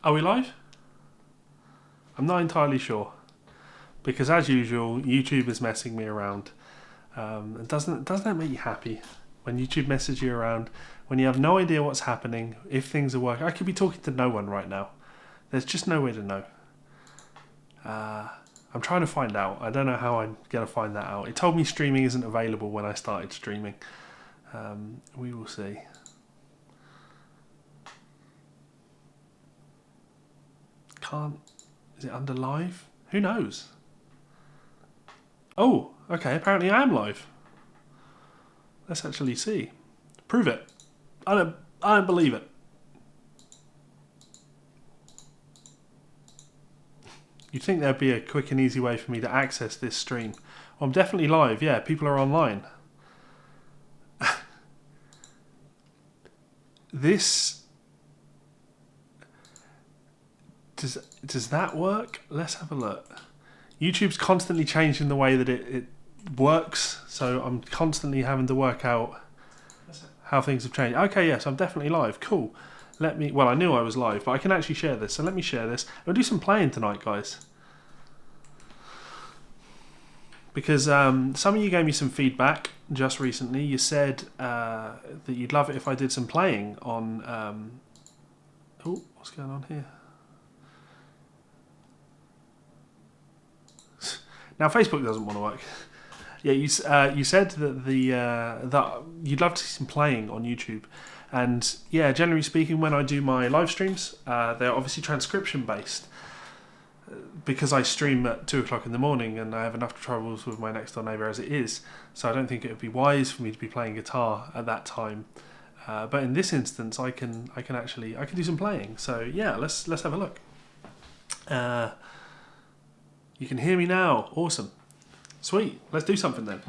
Are we live? I'm not entirely sure. Because as usual, YouTube is messing me around. And doesn't that make you happy? When YouTube messes you around, when you have no idea what's happening, if things are working. I could be talking to no one right now. There's just no way to know. I'm trying to find out. I don't know how I'm going to find that out. It told me streaming isn't available when I started streaming. We will see. Is it under live? Who knows? Oh, okay, apparently I am live. Let's actually see. Prove it. I don't believe it. You'd think there'd be a quick and easy way for me to access this stream. Well, I'm definitely live, yeah, people are online. This... Does that work? Let's have a look. YouTube's constantly changing the way that it works, so I'm constantly having to work out how things have changed. Okay, yes, I'm definitely live. Cool. Well, I knew I was live, but I can actually share this, so let me share this. We'll do some playing tonight, guys. Because some of you gave me some feedback just recently. You said that you'd love it if I did some playing on... Oh, what's going on here? Now Facebook doesn't want to work. Yeah, you said that that you'd love to see some playing on YouTube, and yeah, generally speaking, when I do my live streams, they're obviously transcription based because I stream at 2 o'clock in the morning, and I have enough troubles with my next door neighbour as it is. So I don't think it would be wise for me to be playing guitar at that time. But in this instance, I can do some playing. So yeah, let's have a look. You can hear me now. Awesome. Sweet. Let's do something then.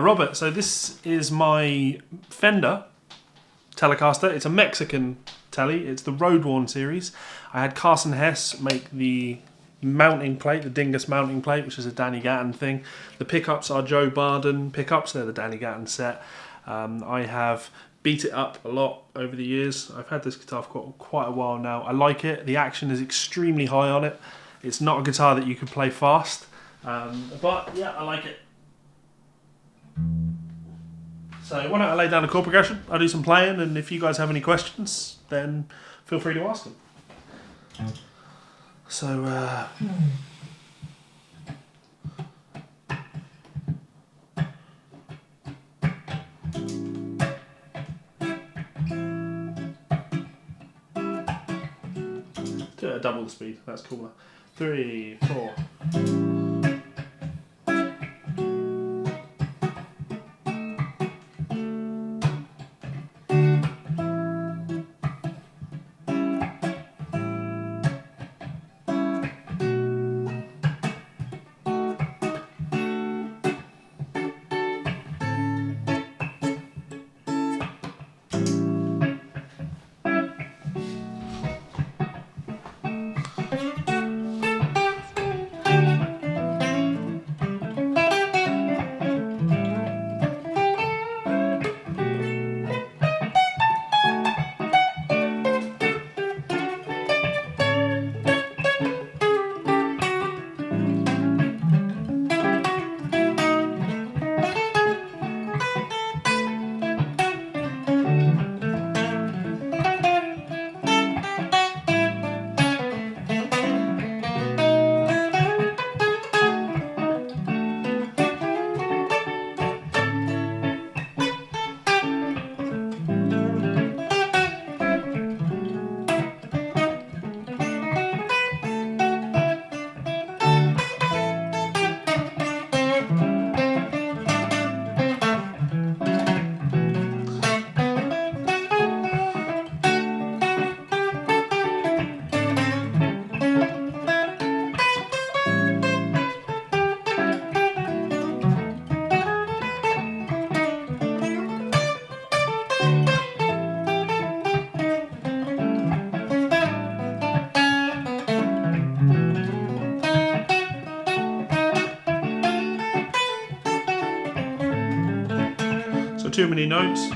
Robert, so this is my Fender Telecaster. It's a Mexican telly. It's the road-worn series. I had Carson Hess make the mounting plate, the Dingus mounting plate, which is a Danny Gatton thing. The pickups are Joe Barden pickups. They're the Danny Gatton set. I have beat it up a lot over the years. I've had this guitar for quite a while now. I like it. The action is extremely high on it. It's not a guitar that you can play fast. But yeah, I like it. So why don't I lay down a chord progression, I'll do some playing, and if you guys have any questions, then feel free to ask them. So, do it at double the speed, that's cooler. 3, 4. too many notes.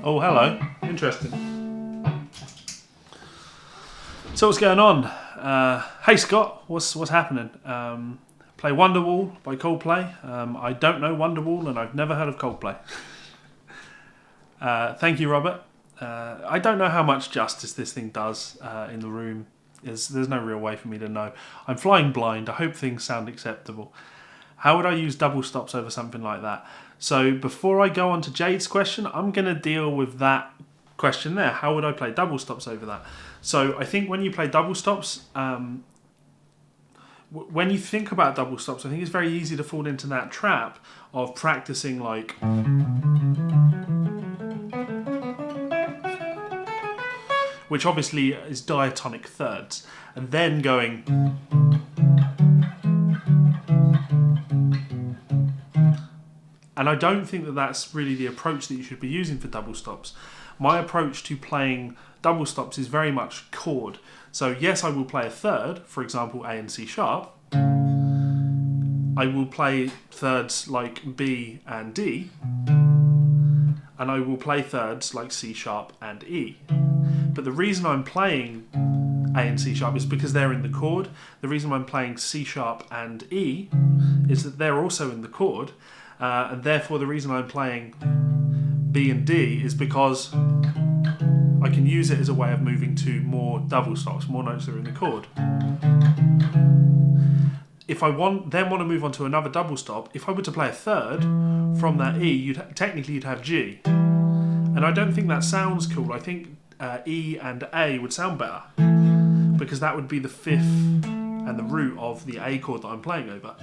Oh, hello. Interesting. So what's going on? Hey Scott, what's happening? Play Wonderwall by Coldplay. I don't know Wonderwall and I've never heard of Coldplay. Thank you, Robert. I don't know how much justice this thing does in the room. There's no real way for me to know. I'm flying blind. I hope things sound acceptable. How would I use double stops over something like that? So before I go on to Jade's question, I'm going to deal with that question there. How would I play double stops over that? So I think when you play double stops, when you think about double stops, I think it's very easy to fall into that trap of practicing like... which obviously is diatonic thirds, and then going... And I don't think that that's really the approach that you should be using for double stops. My approach to playing double stops is very much chord. So yes, I will play a third, for example, A and C sharp. I will play thirds like B and D. And I will play thirds like C sharp and E. But the reason I'm playing A and C sharp is because they're in the chord. The reason I'm playing C sharp and E is that they're also in the chord. And therefore the reason I'm playing B and D is because I can use it as a way of moving to more double stops, more notes that are in the chord. If I want to move on to another double stop, if I were to play a third from that E, you'd have G. And I don't think that sounds cool. I think E and A would sound better because that would be the fifth and the root of the A chord that I'm playing over.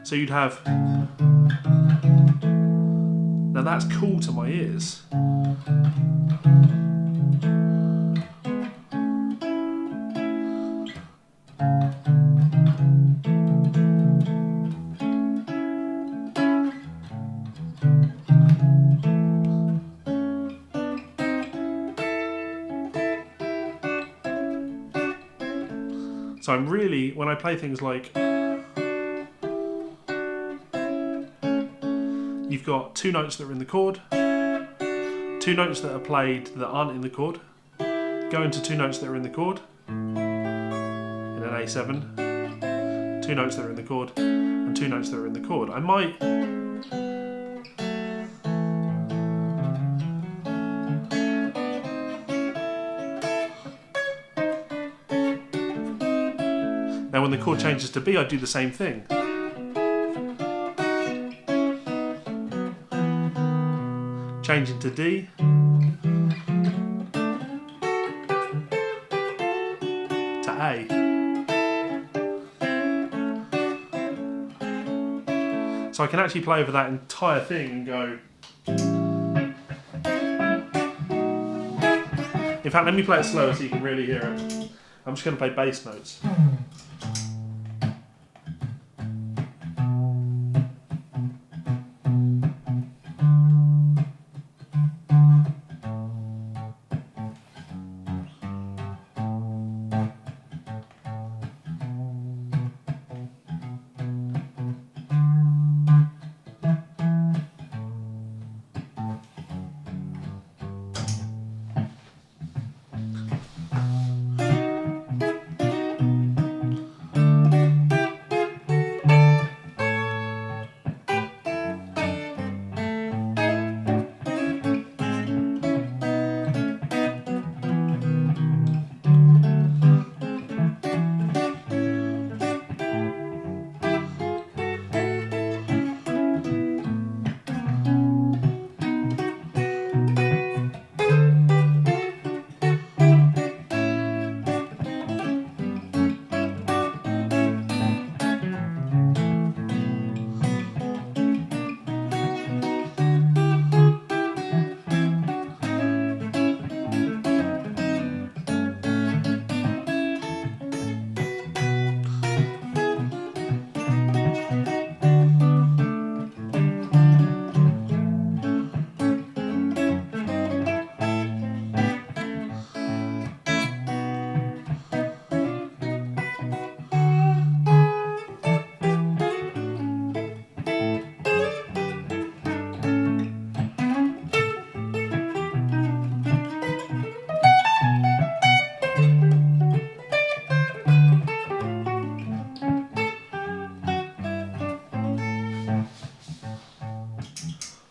So you'd have... Now that's cool to my ears. So I'm really, when I play things like... You've got two notes that are in the chord, two notes that are played that aren't in the chord, go into two notes that are in the chord, in an A7, two notes that are in the chord, and two notes that are in the chord. I might... Now when the chord changes to B, I do the same thing. Change into D, So I can actually play over that entire thing and go... In fact, let me play it slower so you can really hear it. I'm just going to play bass notes.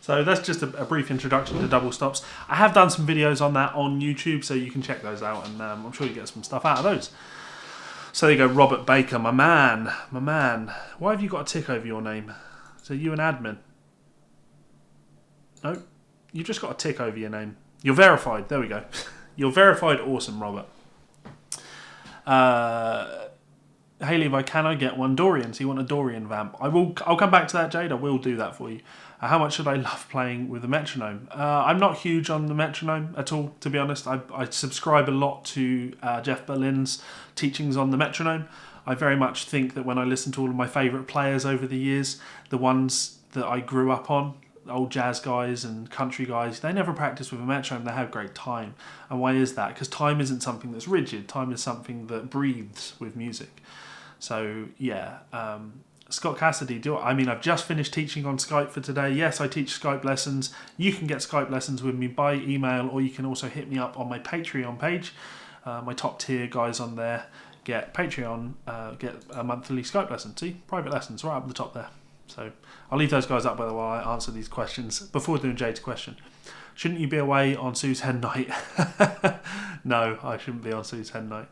So that's just a brief introduction to double stops. I have done some videos on that on YouTube, so you can check those out, and I'm sure you get some stuff out of those. So there you go, Robert Baker, my man, my man. Why have you got a tick over your name? So you an admin? No, you just got a tick over your name. You're verified. There we go. You're verified. Awesome, Robert. Hey Levi, can I get one Dorian? So you want a Dorian vamp? I'll come back to that, Jade. I will do that for you. How much should I love playing with a metronome? I'm not huge on the metronome at all, to be honest. I subscribe a lot to Jeff Berlin's teachings on the metronome. I very much think that when I listen to all of my favourite players over the years, the ones that I grew up on, old jazz guys and country guys, they never practice with a metronome. They have great time. And why is that? Because time isn't something that's rigid. Time is something that breathes with music. So yeah, Scott Cassidy, I've just finished teaching on Skype for today. Yes, I teach Skype lessons. You can get Skype lessons with me by email, or you can also hit me up on my Patreon page. My top tier guys on there get Patreon, get a monthly Skype lesson. See, private lessons right up the top there. So I'll leave those guys up by the while I answer these questions. Before doing Jade's question, shouldn't you be away on Sue's hen night? No, I shouldn't be on Sue's hen night.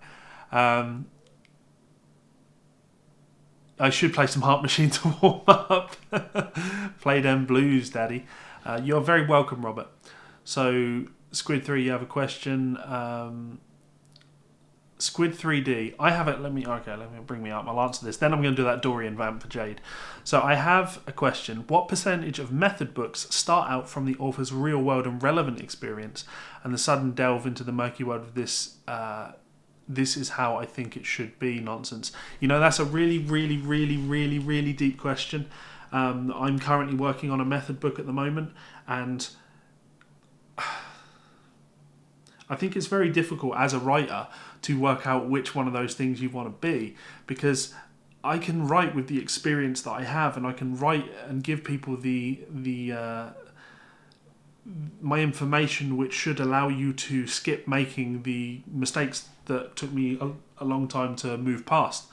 I should play some Harp Machine to warm up. Play them blues, Daddy. You're very welcome, Robert. So, Squid 3, you have a question. Squid 3D. I have it. Let me bring me up. I'll answer this. Then I'm going to do that Dorian vamp for Jade. So, I have a question. What percentage of method books start out from the author's real world and relevant experience, and the sudden delve into the murky world of this? This is how I think it should be nonsense. You know, that's a really, really, really, really, really deep question. I'm currently working on a method book at the moment, and I think it's very difficult as a writer to work out which one of those things you want to be, because I can write with the experience that I have, and I can write and give people my information, which should allow you to skip making the mistakes that took me a long time to move past.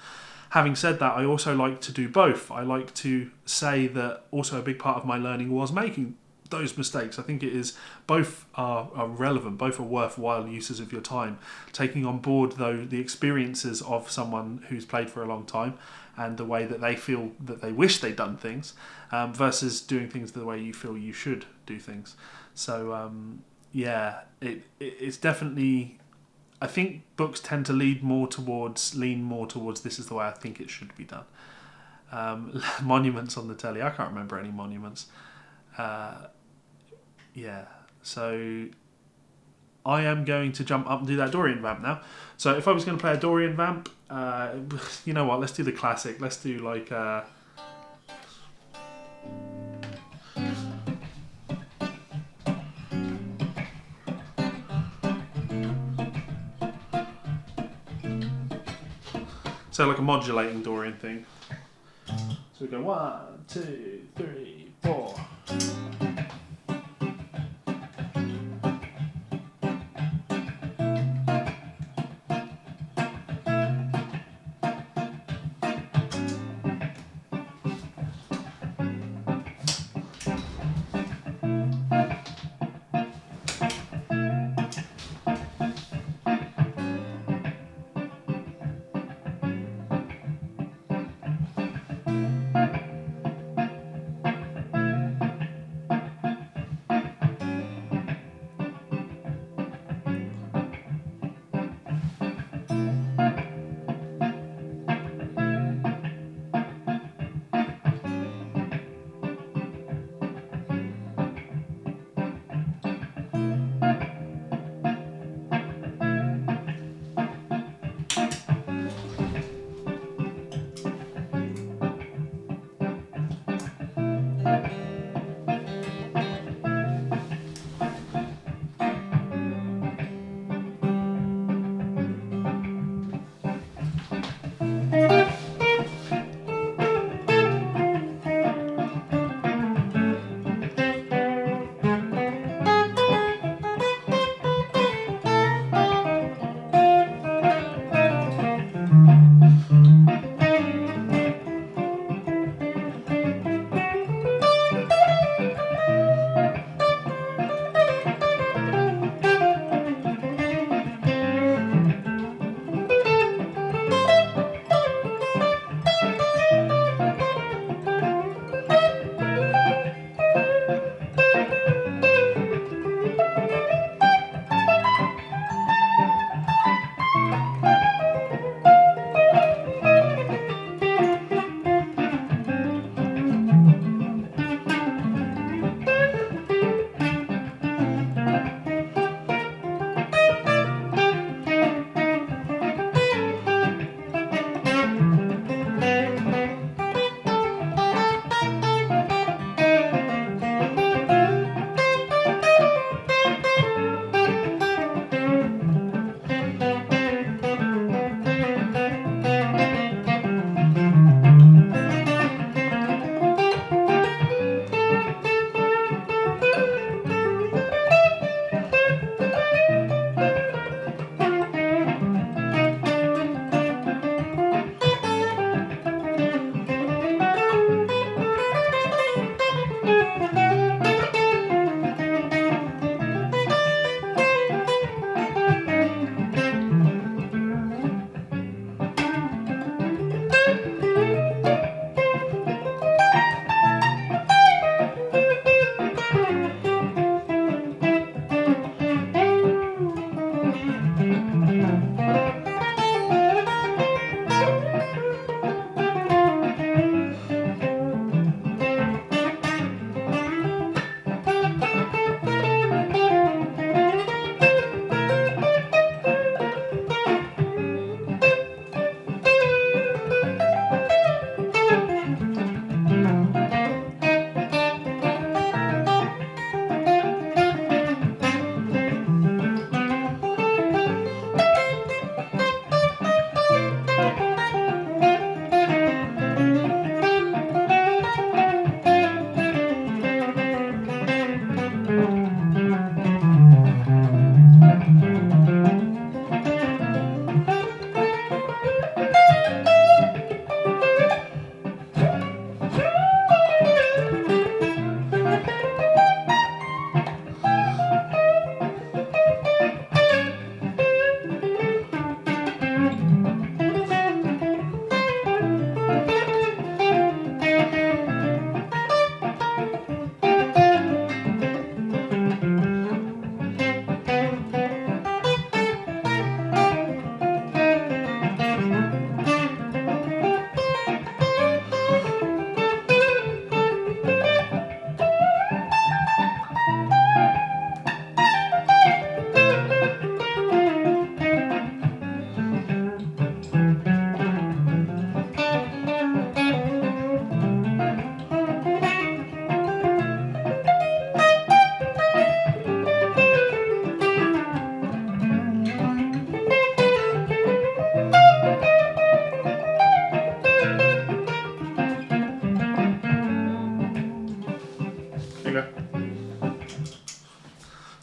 Having said that, I also like to do both. I like to say that also a big part of my learning was making those mistakes. I think it is both are relevant, both are worthwhile uses of your time. Taking on board though the experiences of someone who's played for a long time and the way that they feel that they wish they'd done things, versus doing things the way you feel you should do things. So it's definitely, I think books tend to lean more towards this is the way I think it should be done. Monuments on the telly. I can't remember any monuments. Yeah, so I am going to jump up and do that Dorian vamp now. So if I was going to play a Dorian vamp, you know what? Let's do the classic. Let's do like. So like a modulating Dorian thing. So we go 1, 2, 3, 4.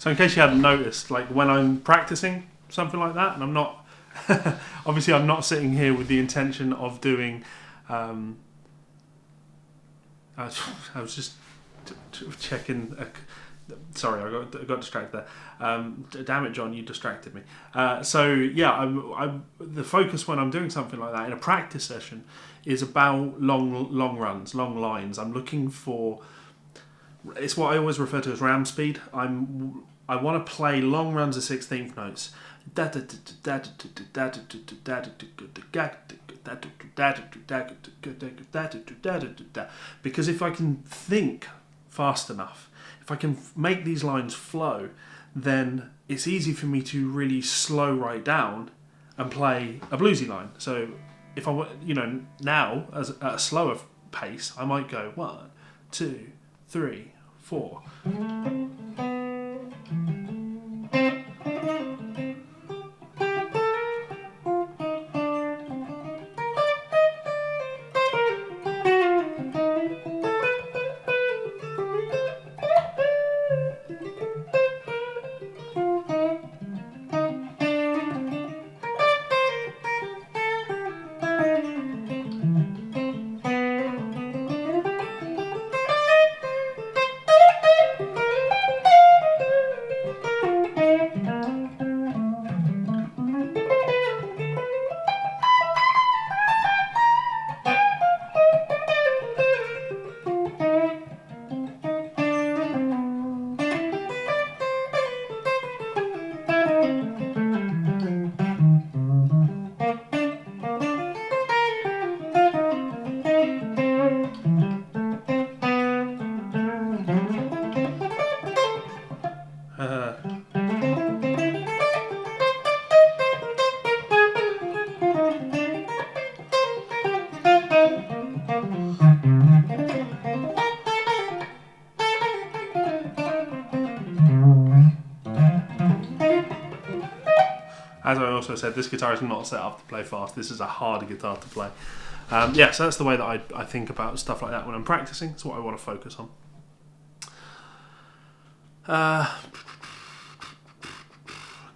So in case you hadn't noticed, like when I'm practicing something like that, and I'm not, obviously I'm not sitting here with the intention of doing, I was just checking, sorry, I got distracted there. Damn it, John, you distracted me. So yeah, the focus when I'm doing something like that in a practice session is about long runs, long lines. I'm looking for, it's what I always refer to as ram speed. I want to play long runs of 16th notes. Because if I can think fast enough, if I can make these lines flow, then it's easy for me to really slow right down and play a bluesy line. So if I, now at a slower pace, I might go 1, 2, 3, 4. As I also said, this guitar is not set up to play fast. This is a harder guitar to play. Yeah, so that's the way that I think about stuff like that when I'm practicing. It's what I want to focus on.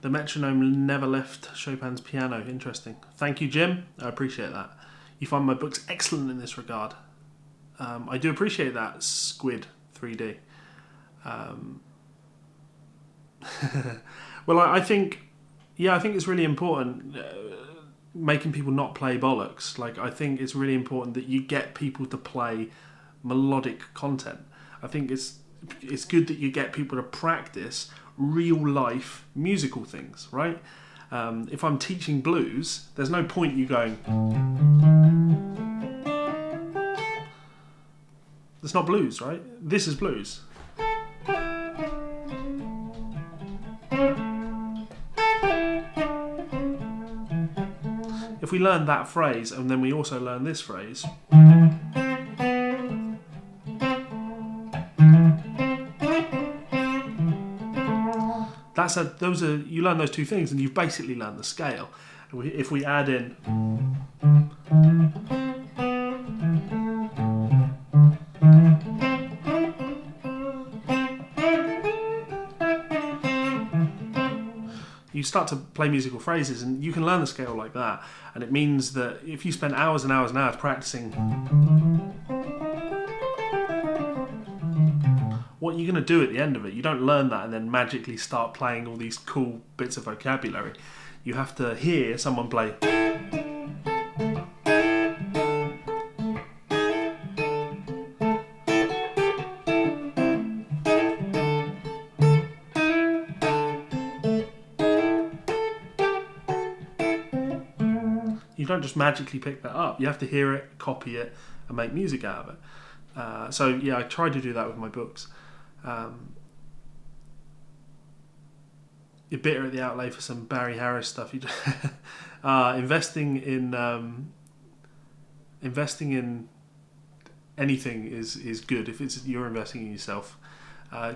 The metronome never left Chopin's piano. Interesting. Thank you, Jim. I appreciate that. You find my books excellent in this regard. I do appreciate that, Squid 3D. Well, I think it's really important making people not play bollocks. Like, I think it's really important that you get people to play melodic content. I think it's good that you get people to practice real life musical things, right? If I'm teaching blues, there's no point you going, it's not blues, right? This is blues. If we learn that phrase and then we also learn this phrase, you learn those two things and you've basically learned the scale. If we add in you start to play musical phrases and you can learn the scale like that, and it means that if you spend hours and hours and hours practicing, what you're going to do at the end of it, you don't learn that and then magically start playing all these cool bits of vocabulary. You have to hear someone play. You don't just magically pick that up. You have to hear it, copy it, and make music out of it. So yeah, I try to do that with my books. You're bitter at the outlay for some Barry Harris stuff. You investing in anything is good if you're investing in yourself.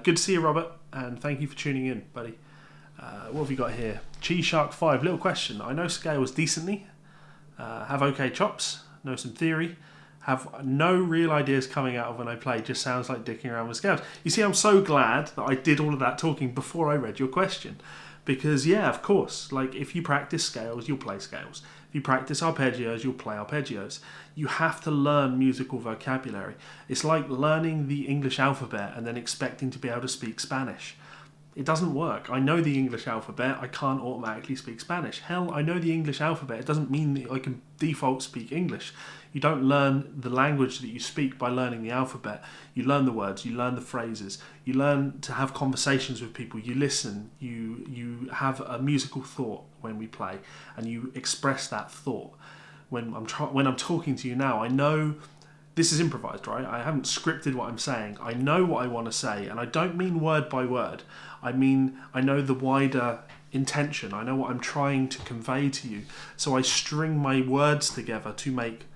Good to see you, Robert, and thank you for tuning in, buddy. What have we got here? Cheese Shark 5. Little question. I know scales decently. Have okay chops. Know some theory. have no real ideas coming out of when I play. Just sounds like dicking around with scales. You see, I'm so glad that I did all of that talking before I read your question. Because, yeah, of course, like if you practice scales, you'll play scales. If you practice arpeggios, you'll play arpeggios. You have to learn musical vocabulary. It's like learning the English alphabet and then expecting to be able to speak Spanish. It doesn't work. I know the English alphabet. I can't automatically speak Spanish. Hell, I know the English alphabet. It doesn't mean that I can default speak English. You don't learn the language that you speak by learning the alphabet. You learn the words. You learn the phrases. You learn to have conversations with people. You listen. You have a musical thought when we play, and you express that thought. When I'm talking to you now, I know. This is improvised, right? I haven't scripted what I'm saying. I know what I want to say, and I don't mean word by word. I mean, I know the wider intention. I know what I'm trying to convey to you. So I string my words together to make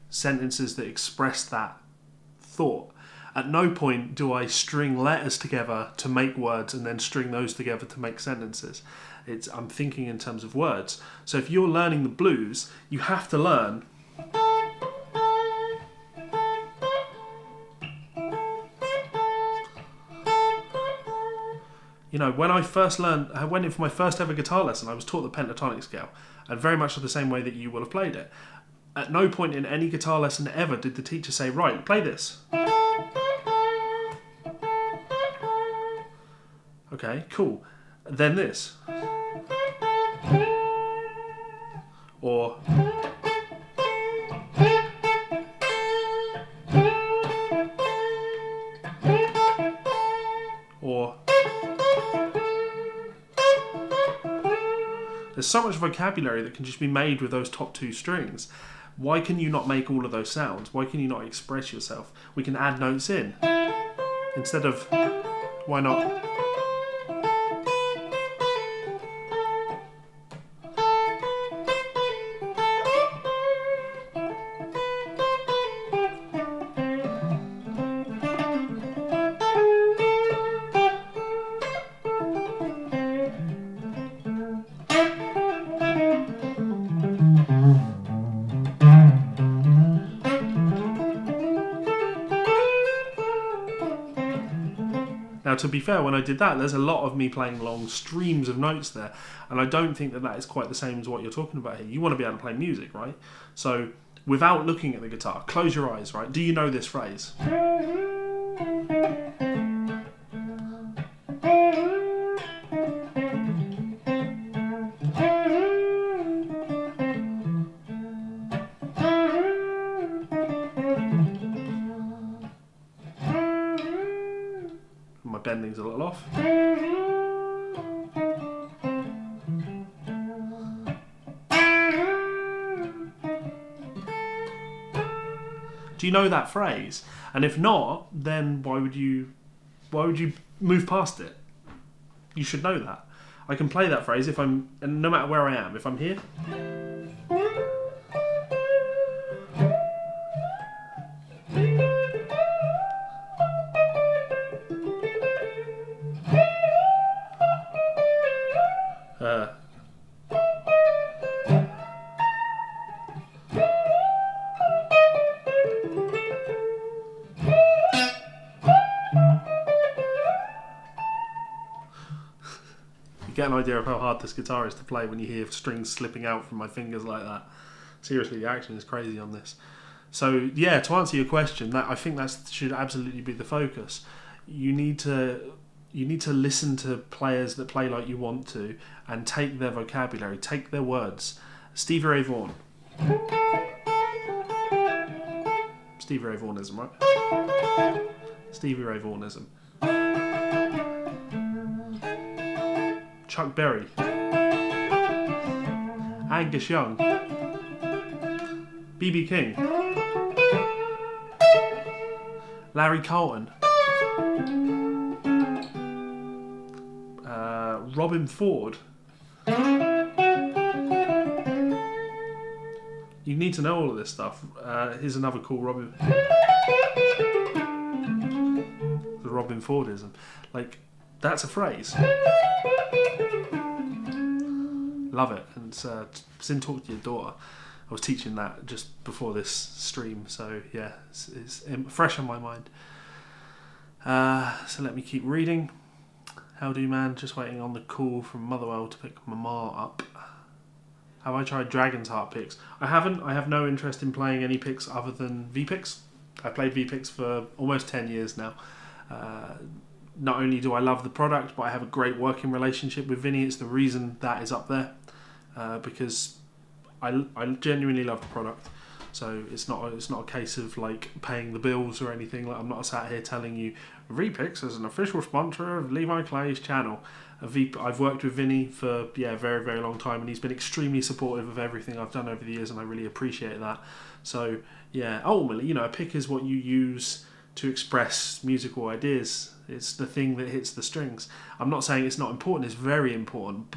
sentences that express that thought. At no point do I string letters together to make words and then string those together to make sentences. I'm thinking in terms of words. So if you're learning the blues, you have to learn... You know, when I went in for my first ever guitar lesson, I was taught the pentatonic scale, and very much the same way that you will have played it. At no point in any guitar lesson ever did the teacher say, right, play this. Okay, cool. Then this. Or... Or... There's so much vocabulary that can just be made with those top two strings. Why can you not make all of those sounds? Why can you not express yourself? We can add notes in. Instead of, why not? Now, to be fair, when I did that, there's a lot of me playing long streams of notes there, and I don't think that is quite the same as what you're talking about here. You want to be able to play music, right? So, without looking at the guitar, close your eyes, right? Do you know this phrase? My bending's a little off. Do you know that phrase? And if not, then why would you move past it? You should know that. I can play that phrase and no matter where I am. If I'm here, you get an idea of how hard this guitar is to play when you hear strings slipping out from my fingers like that. Seriously, the action is crazy on this. So yeah, to answer your question, I think that should absolutely be the focus. You need to listen to players that play like you want to and take their vocabulary, take their words. Stevie Ray Vaughan. Stevie Ray Vaughanism, right? Stevie Ray Vaughanism. Chuck Berry, Angus Young, B.B. King, Larry Carlton, Robin Ford. You need to know all of this stuff. Here's another cool Robin. The Robin Fordism. Like, that's a phrase. Love it. And Sin, talk to your daughter. I was teaching that just before this stream, so yeah, it's fresh on my mind. So let me keep reading. How do you, man? Just waiting on the call from Motherwell to pick Mama up. Have I tried Dragon's Heart picks? I haven't. I have no interest in playing any picks other than V-picks. I've played V-picks for almost 10 years now. Not only do I love the product, but I have a great working relationship with Vinny. It's the reason that is up there, because I genuinely love the product. So it's not a case of like paying the bills or anything. Like, I'm not sat here telling you V-picks is an official sponsor of Levi Clay's channel. I've worked with Vinny for a very, very long time, and he's been extremely supportive of everything I've done over the years, and I really appreciate that. So yeah, ultimately, a pick is what you use to express musical ideas. It's the thing that hits the strings. I'm not saying it's not important, it's very important.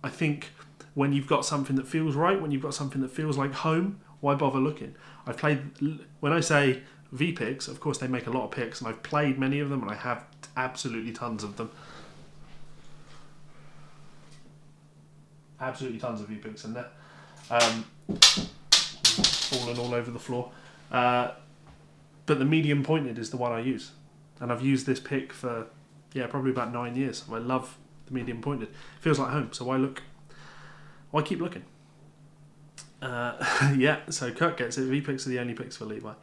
I think when you've got something that feels right, when you've got something that feels like home, why bother looking? I've played, when I say V-picks, of course they make a lot of picks, and I've played many of them, and I have absolutely tons of them. Absolutely tons of V-picks in there. Falling all over the floor. But the medium pointed is the one I use. And I've used this pick for, probably about 9 years. I love the medium pointed. It feels like home, so why look? Why keep looking? So Kurt gets it. V-picks are the only picks for Levi.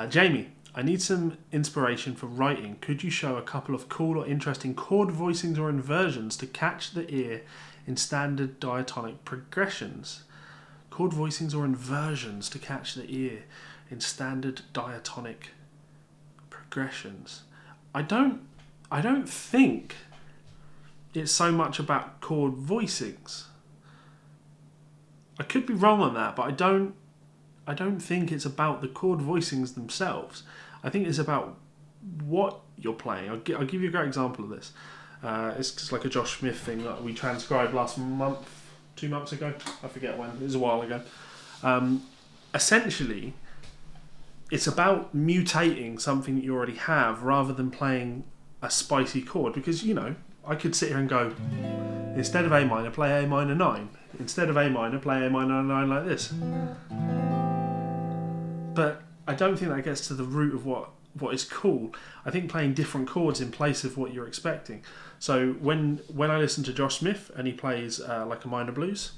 Jamie, I need some inspiration for writing. Could you show a couple of cool or interesting chord voicings or inversions to catch the ear in standard diatonic progressions? Chord voicings or inversions to catch the ear in standard diatonic progressions. I don't think it's so much about chord voicings. I could be wrong on that, but I don't think it's about the chord voicings themselves. I think it's about what you're playing. I'll give you a great example of this. It's just like a Josh Smith thing that we transcribed last month, 2 months ago. I forget when. It was a while ago. Essentially, it's about mutating something that you already have rather than playing a spicy chord. Because, I could sit here and go, instead of A minor, play A minor 9. Instead of A minor, play A minor 9 like this. But I don't think that gets to the root of what is cool. I think playing different chords in place of what you're expecting. So when I listen to Josh Smith and he plays like a major blues.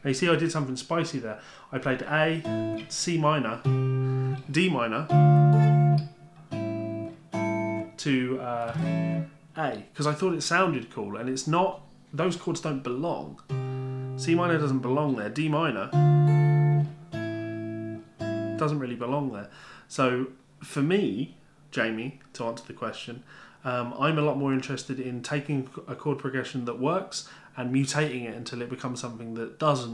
Now you see I did something spicy there. I played A, C minor, D minor to A, because I thought it sounded cool, and it's not, those chords don't belong. C minor doesn't belong there, D minor doesn't really belong there. So for me, Jamie, to answer the question, I'm a lot more interested in taking a chord progression that works and mutating it until it becomes something that does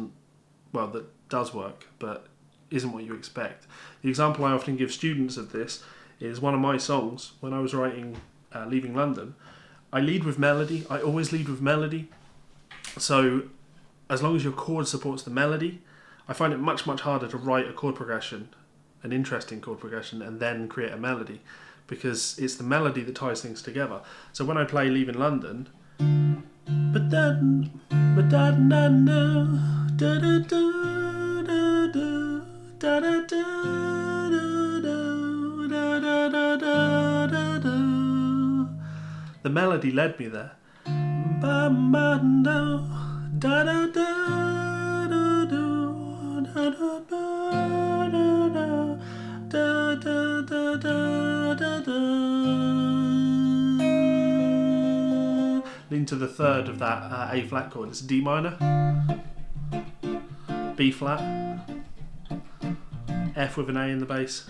work, but isn't what you expect. The example I often give students of this is one of my songs. When I was writing Leaving London, I lead with melody. I always lead with melody. So as long as your chord supports the melody, I find it much, much harder to write a chord progression, an interesting chord progression, and then create a melody, because it's the melody that ties things together. So when I play Leaving London, the melody led me there. Lean to the third of that A flat chord. It's D minor, B flat, F with an A in the bass,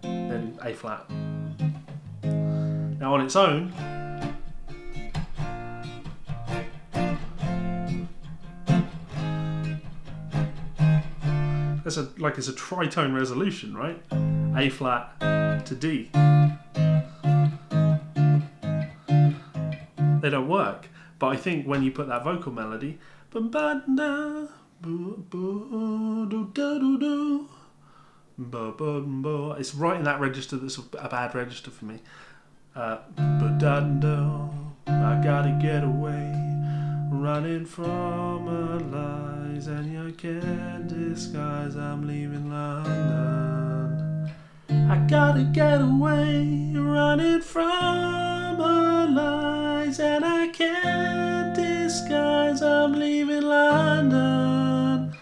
then A flat. Now on its own, It's a tritone resolution, right? A flat to D. They don't work. But I think when you put that vocal melody, it's right in that register that's a bad register for me. I gotta get away, running from a lies, and you can't disguise I'm leaving London. I gotta get away, running from a lies, and I can't disguise I'm leaving London.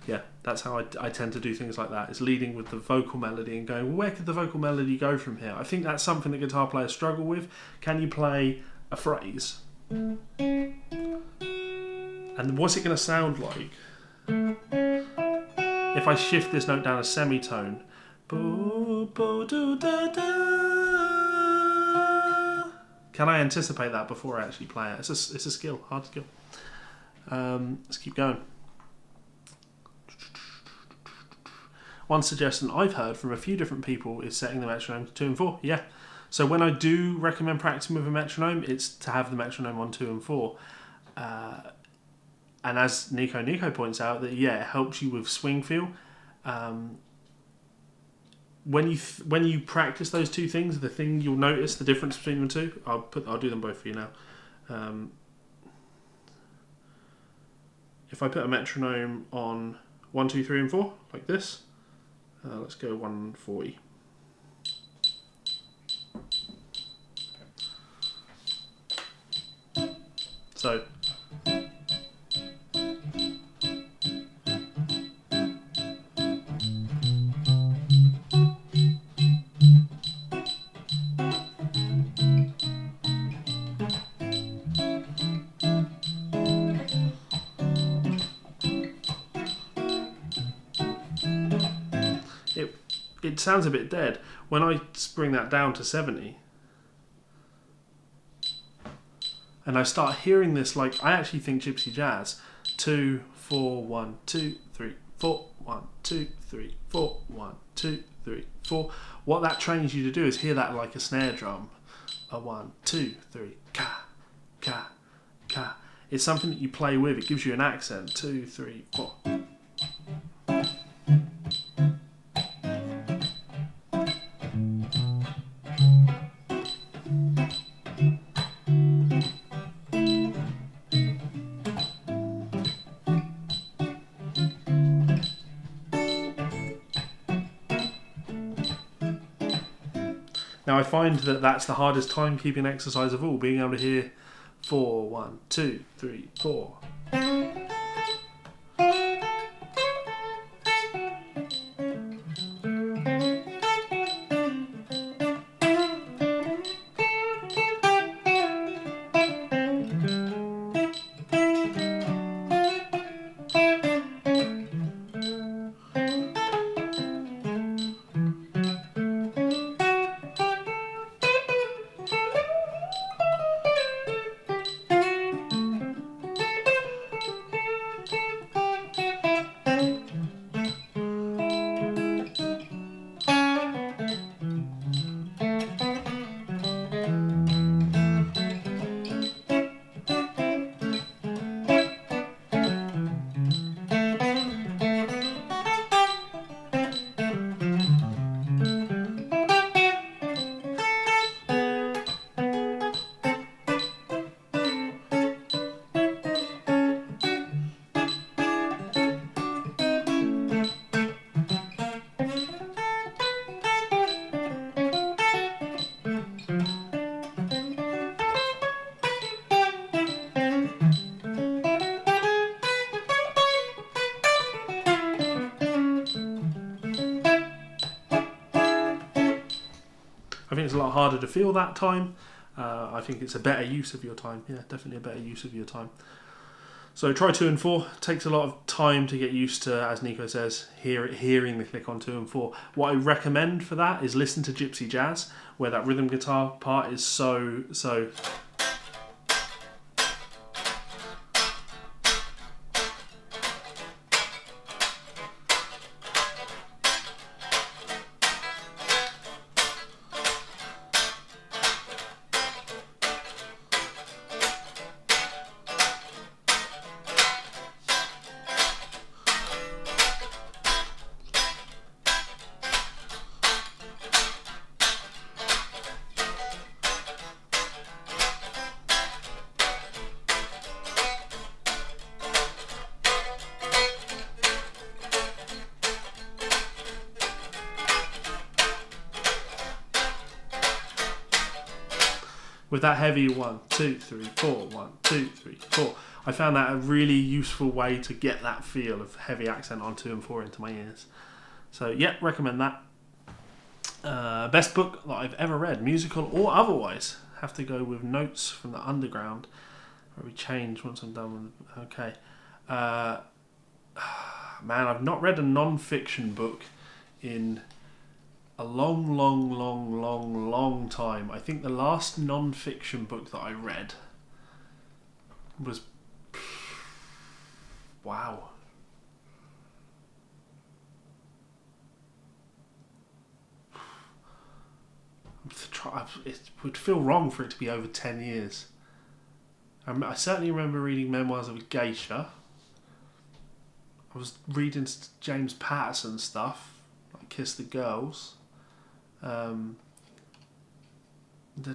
Yeah, that's how I tend to do things like that. It's leading with the vocal melody and going, where could the vocal melody go from here? I think that's something that guitar players struggle with. Can you play a phrase? And what's it going to sound like if I shift this note down a semitone? Can I anticipate that before I actually play it? It's a skill, hard skill. Let's keep going. One suggestion I've heard from a few different people is setting the metronome to 2 and 4. Yeah. So when I do recommend practicing with a metronome, it's to have the metronome on 2 and 4. And as Nico points out, that it helps you with swing feel. When you practice those two things, the thing you'll notice the difference between the two. I'll do them both for you now. If I put a metronome on 1, 2, 3, and 4 like this. Let's go 140. So it sounds a bit dead. When I bring that down to 70 and I start hearing this, like, I actually think gypsy jazz. 2, 4, 1, 2, 3, 4, 1, 2, 3, 4, 1, 2, 3, 4. What that trains you to do is hear that like a snare drum. A 1, 2, 3, ka, ka, ka. It's something that you play with. It gives you an accent. 2, 3, 4. Now I find that that's the hardest timekeeping exercise of all, being able to hear 4, 1, 2, 3, 4. I think it's a lot harder to feel that time. I think it's a better use of your time. Yeah, definitely a better use of your time. So try 2 and 4. Takes a lot of time to get used to, as Nico says, hearing the click on 2 and 4. What I recommend for that is listen to gypsy jazz, where that rhythm guitar part is so. with that heavy 1, 2, 3, 4, 1, 2, 3, 4. I found that a really useful way to get that feel of heavy accent on 2 and 4 into my ears. So yeah, recommend that. Best book that I've ever read, musical or otherwise. Have to go with Notes from the Underground. Where we change once I'm done with. Okay. Man, I've not read a non-fiction book in a long time. I think the last non-fiction book that I read was... Wow. It would feel wrong for it to be over 10 years. I certainly remember reading Memoirs of a Geisha. I was reading James Patterson stuff, like Kiss the Girls.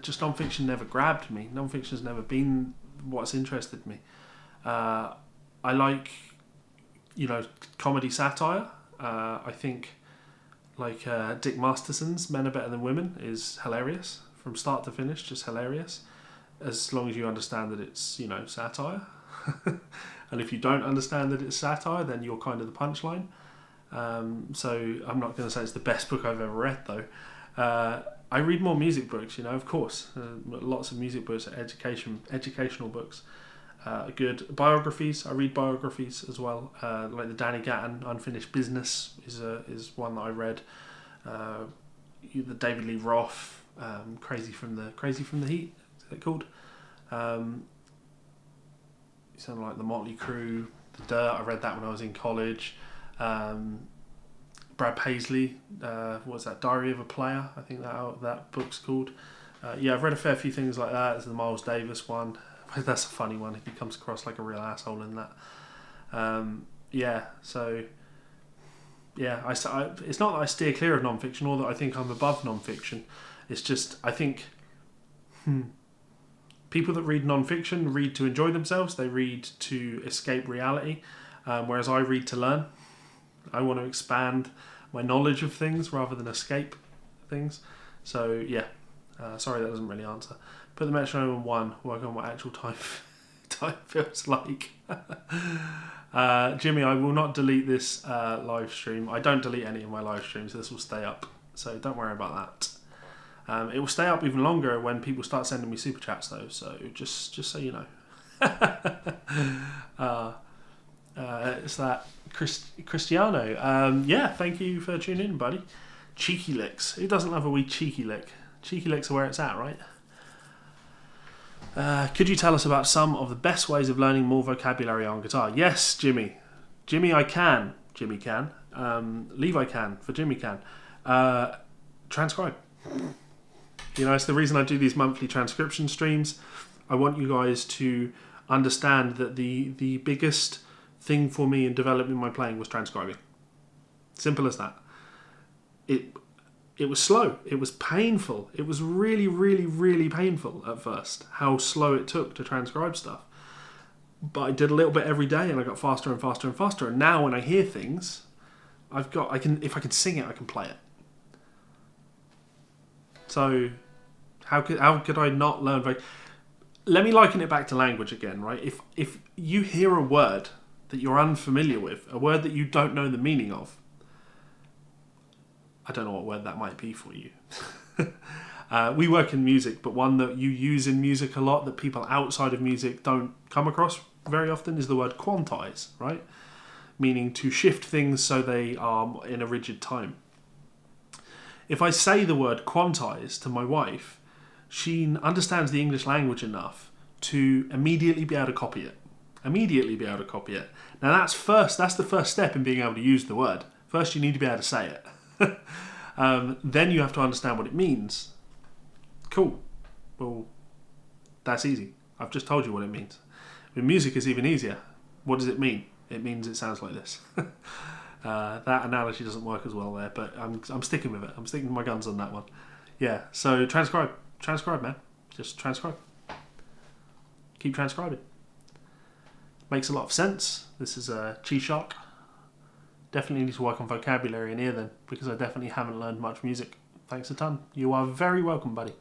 Just non-fiction never grabbed me. Non-fiction's never been what's interested me. I like, comedy satire. I think, like Dick Masterson's Men Are Better Than Women is hilarious from start to finish, just hilarious. As long as you understand that it's, satire. And if you don't understand that it's satire, then you're kind of the punchline. So I'm not going to say it's the best book I've ever read, though. I read more music books, of course. Lots of music books, educational books. Good biographies. I read biographies as well. Like the Danny Gatton Unfinished Business is one that I read. The David Lee Roth Crazy from the Heat. Is it called? Something like the Motley Crue, The Dirt. I read that when I was in college. Brad Paisley, what's that? Diary of a Player. I think that book's called. I've read a fair few things like that. There's the Miles Davis one. That's a funny one. He comes across like a real asshole in that. It's not that I steer clear of non-fiction or that I think I'm above non-fiction. It's just, I think people that read non-fiction read to enjoy themselves. They read to escape reality, whereas I read to learn. I want to expand my knowledge of things rather than escape things. So, sorry that doesn't really answer. Put the metronome on 1, work on what actual time feels like. Jimmy, I will not delete this live stream. I don't delete any of my live streams. This will stay up. So don't worry about that. It will stay up even longer when people start sending me super chats, though. So just so you know. It's that Cristiano. Thank you for tuning in, buddy. Cheeky licks. Who doesn't love a wee cheeky lick? Cheeky licks are where it's at, right? Could you tell us about some of the best ways of learning more vocabulary on guitar? Yes, Jimmy. Jimmy, I can. Jimmy can. Levi can. For Jimmy can. Transcribe. It's the reason I do these monthly transcription streams. I want you guys to understand that the biggest thing for me in developing my playing was transcribing. Simple as that. It was slow. It was painful. It was really, really, really painful at first, how slow it took to transcribe stuff. But I did a little bit every day and I got faster and faster and faster. And now when I hear things, if I can sing it, I can play it. So how could I not learn? Let me liken it back to language again, right? If you hear a word that you're unfamiliar with, a word that you don't know the meaning of, I don't know what word that might be for you. We work in music, but one that you use in music a lot that people outside of music don't come across very often is the word quantize, right? Meaning to shift things so they are in a rigid time. If I say the word quantize to my wife, she understands the English language enough to immediately be able to copy it. Now that's the first step in being able to use the word. First you need to be able to say it. Then you have to understand what it means. Cool. Well, that's easy. I've just told you what it means. With music it's even easier. What does it mean? It means it sounds like this. That analogy doesn't work as well there, but I'm sticking with it. I'm sticking to my guns on that one. Yeah, so transcribe, man. Just transcribe. Keep transcribing. Makes a lot of sense. This is a G-Shock. Definitely need to work on vocabulary in here then, because I definitely haven't learned much music. Thanks a ton. You are very welcome, buddy.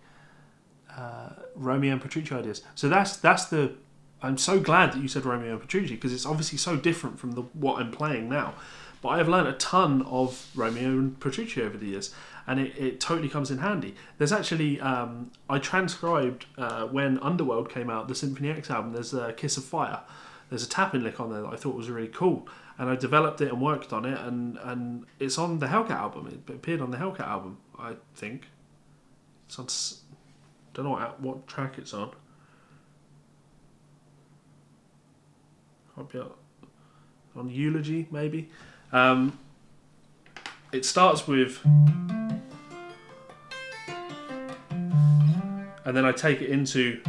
Romeo and Petrucci ideas. So that's the. I'm so glad that you said Romeo and Petrucci because it's obviously so different from what I'm playing now. But I have learned a ton of Romeo and Petrucci over the years, and it totally comes in handy. There's actually I transcribed when Underworld came out, the Symphony X album. There's a Kiss of Fire. There's a tapping lick on there that I thought was really cool, and I developed it and worked on it, and it's on the Hellcat album. It appeared on the Hellcat album, I think. It's on. Don't know what track it's on. Might be on Eulogy, maybe. It starts with, and then I take it into.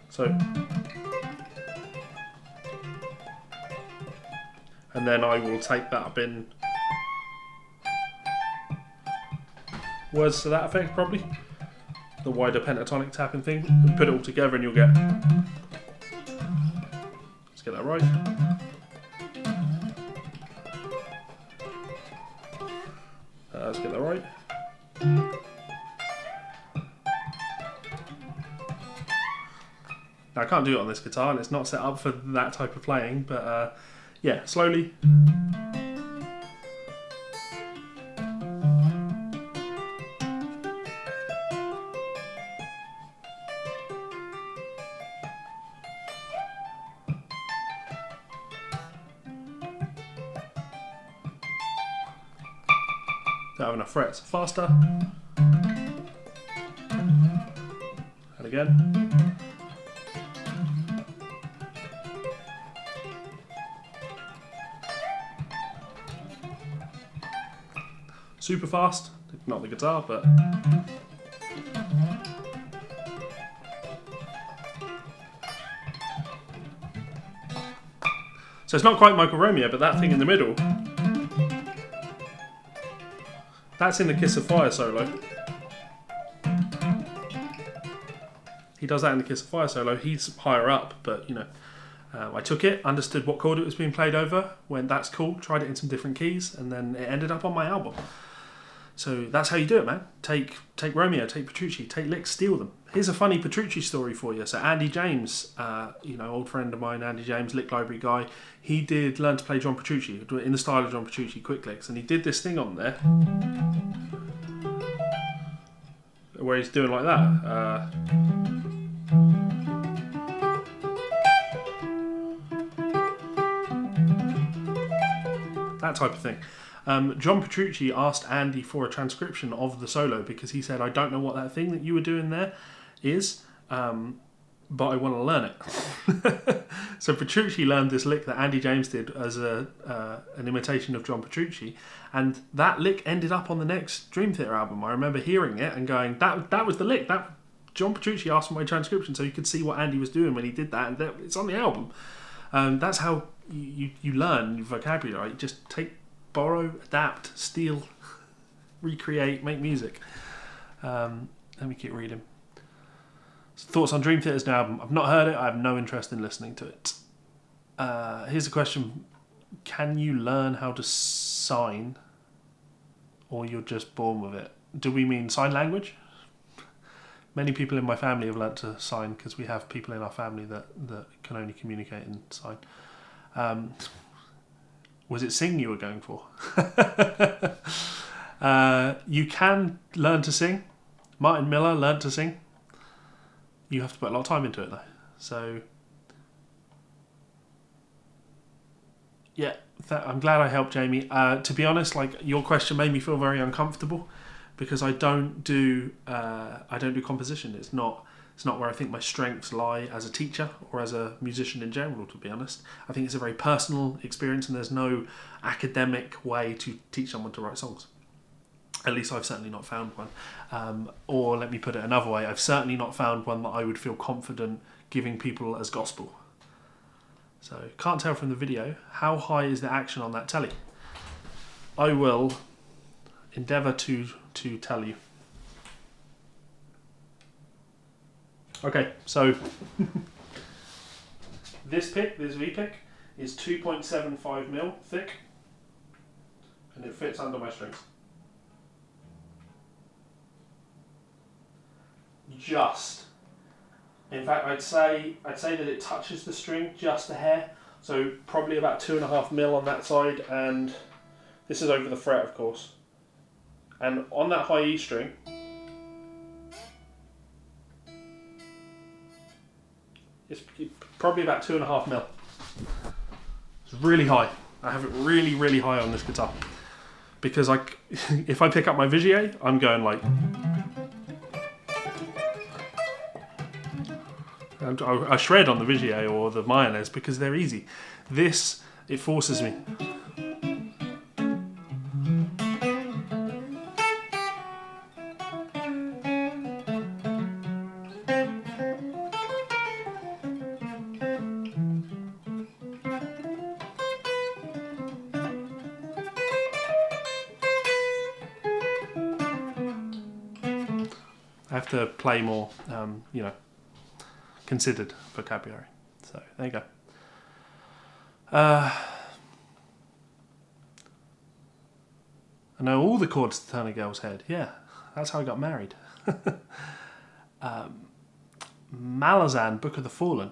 So, and then I will take that up in words to that effect, probably. The wider pentatonic tapping thing. And put it all together and you'll get. Let's get that right. Let's get that right. Now, I can't do it on this guitar and it's not set up for that type of playing, but yeah, slowly. Don't have enough frets. Faster. And again. Super fast, not the guitar, but so it's not quite Michael Romeo, but that thing in the middle, that's in the Kiss of Fire solo. He does that in the Kiss of Fire solo. He's higher up, but you know, I took it, understood what chord it was being played over, went that's cool, tried it in some different keys, and then it ended up on my album. So that's how you do it, man. Take Romeo, take Petrucci, take licks, steal them. Here's a funny Petrucci story for you. So Andy James, old friend of mine, Andy James, lick library guy, he did learn to play John Petrucci, in the style of John Petrucci, quick licks, and he did this thing on there, where he's doing like that. That type of thing. John Petrucci asked Andy for a transcription of the solo because he said, I don't know what that thing that you were doing there is, but I want to learn it. So Petrucci learned this lick that Andy James did as an imitation of John Petrucci, and that lick ended up on the next Dream Theater album. I remember hearing it and going, that was the lick. That John Petrucci asked for my transcription so you could see what Andy was doing when he did that, and it's on the album. That's how you learn vocabulary. Right? Just borrow, adapt, steal, recreate, make music. Let me keep reading. Thoughts on Dream Theater's new album? I've not heard it. I have no interest in listening to it. Here's a question. Can you learn how to sign, or you're just born with it? Do we mean sign language? Many people in my family have learnt to sign because we have people in our family that can only communicate and sign. Was it sing you were going for? You can learn to sing. Martin Miller learnt to sing. You have to put a lot of time into it though. So, yeah, I'm glad I helped Jamie. To be honest, like your question made me feel very uncomfortable because I don't do composition. It's not where I think my strengths lie as a teacher or as a musician in general, to be honest. I think it's a very personal experience and there's no academic way to teach someone to write songs. At least I've certainly not found one. Or let me put it another way, I've certainly not found one that I would feel confident giving people as gospel. So, can't tell from the video, how high is the action on that telly? I will endeavour to tell you. Okay, so This pick, this V pick, is 2.75mm thick, and it fits under my strings. Just. In fact, I'd say that it touches the string just a hair. So probably about 2.5mm on that side, and this is over the fret, of course. And on that high E string, it's probably about 2.5mm. It's really high. I have it really, really high on this guitar because if I pick up my Vigier, I'm going like. I shred on the Vigier or the Mayonnaise because they're easy. This, it forces me. I have to play more, you know, considered vocabulary. So there you go. I know all the chords to turn a girl's head. Yeah, that's how I got married. Malazan, Book of the Fallen.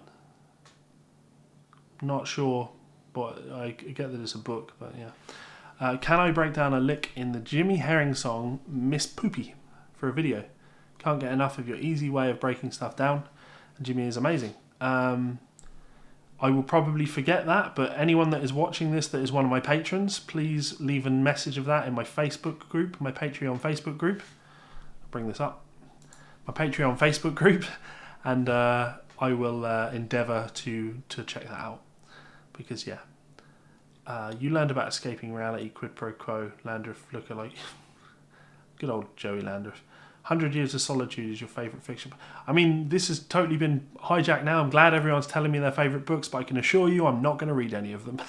Not sure, but I get that it's a book, but yeah. Can I break down a lick in the Jimmy Herring song Miss Poopy for a video? Can't get enough of your easy way of breaking stuff down. Jimmy is amazing. I will probably forget that, but anyone that is watching this that is one of my patrons, please leave a message of that in my Facebook group, my Patreon Facebook group. I'll bring this up. My Patreon Facebook group, and I will endeavour to check that out. Because, yeah. You learned about escaping reality, quid pro quo, Landreth lookalike. Good old Joey Landreth. 100 Years of Solitude is your favourite fiction. I mean, this has totally been hijacked now. I'm glad everyone's telling me their favourite books, but I can assure you I'm not going to read any of them.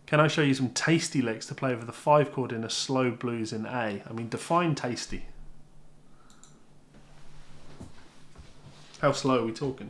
Can I show you some tasty licks to play over the 5 chord in a slow blues in A? I mean, define tasty. How slow are we talking?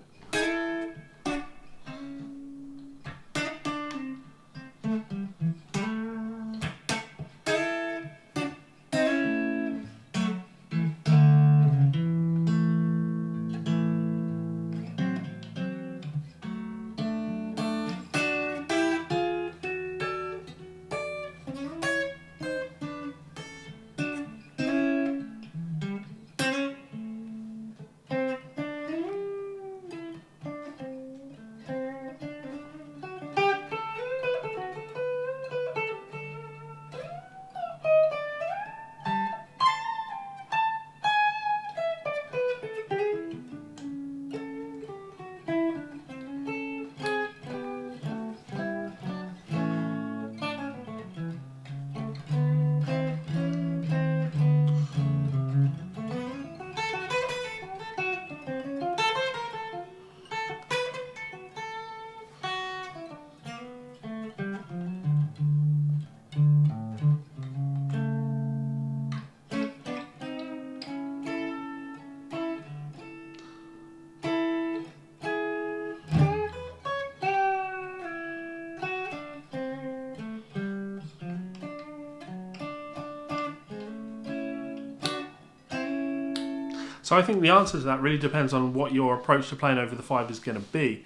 So I think the answer to that really depends on what your approach to playing over the 5 is going to be.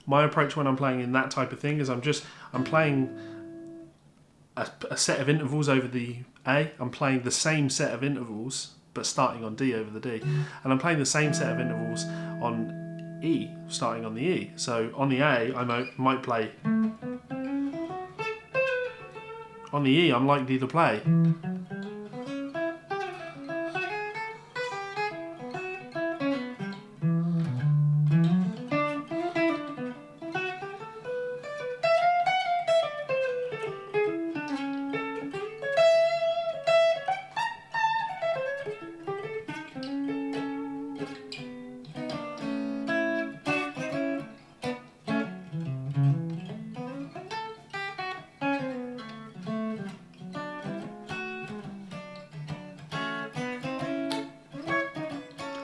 My approach when I'm playing in that type of thing is I'm playing a set of intervals over the A. I'm playing the same set of intervals, but starting on D over the D. And I'm playing the same set of intervals on E, starting on the E. So on the A, I might play. On the E, I'm likely to play.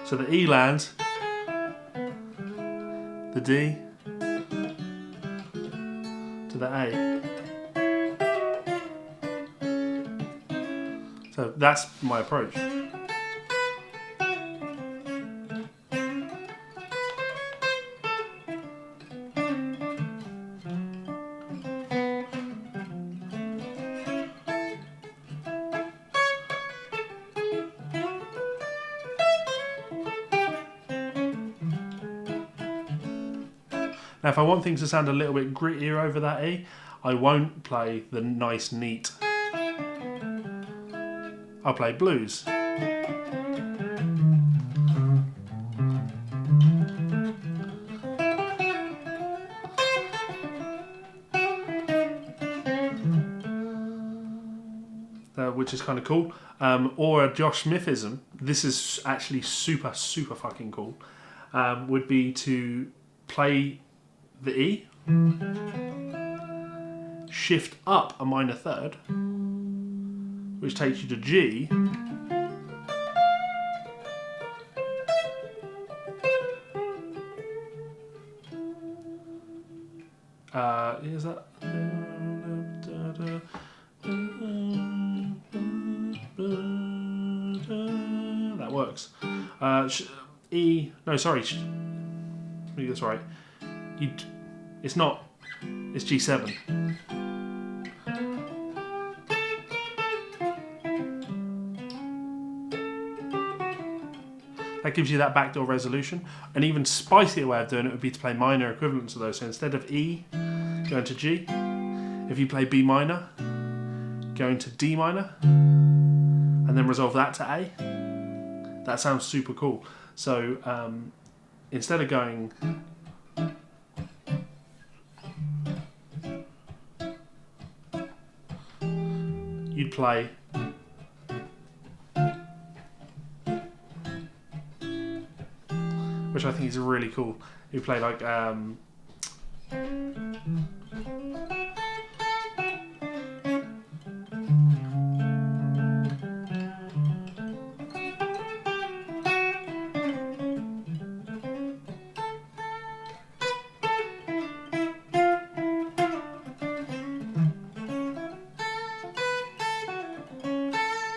So the E lands, D to the A. So that's my approach. Now, if I want things to sound a little bit grittier over that E, I won't play the nice, neat. I'll play blues. Which is kind of cool. Or a Josh Smithism. This is actually super, super fucking cool. Would be to play the E, shift up a minor third, which takes you to G, is that? That works. E, no, sorry. That's right. It's not. It's G7. That gives you that backdoor resolution. An even spicier way of doing it would be to play minor equivalents of those. So instead of E, go into G. If you play B minor, go into D minor, and then resolve that to A. That sounds super cool. So instead of going you'd play which I think is really cool. You play like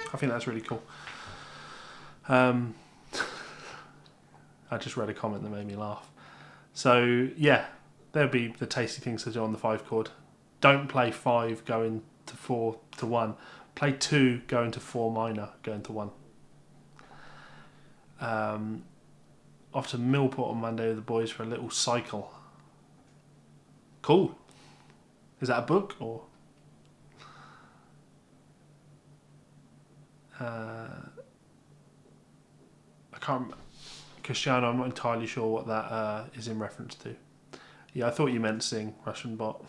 I think that's really cool. I just read a comment that made me laugh. So yeah, there'll be the tasty things to do on the 5 chord. Don't play 5 going to 4 to 1. Play 2 going to 4 minor going to 1. Off to Millport on Monday with the boys for a little cycle. Cool. Is that a book or? I can't remember. Cristiano, I'm not entirely sure what that is in reference to. Yeah, I thought you meant sing, Russian bot.